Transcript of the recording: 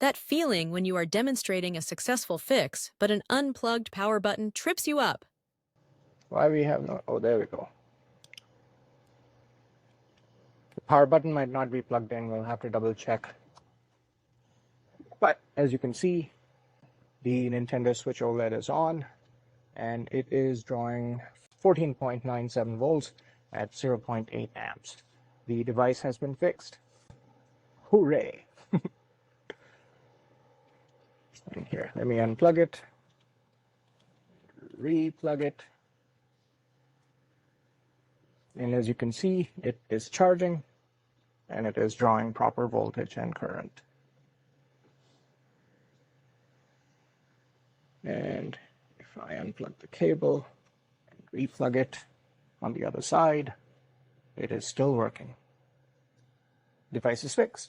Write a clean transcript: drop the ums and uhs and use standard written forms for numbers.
That feeling when you are demonstrating a successful fix, but an unplugged power button trips you up. Why we have no... Oh, there we go. The power button might not be plugged in. We'll have to double check. But as you can see, the Nintendo Switch OLED is on, and it is drawing 14.97 volts at 0.8 amps. The device has been fixed. Hooray! And here, let me unplug it, re-plug it, and as you can see, it is charging and it is drawing proper voltage and current. And if I unplug the cable and re-plug it on the other side, it is still working. Device is fixed.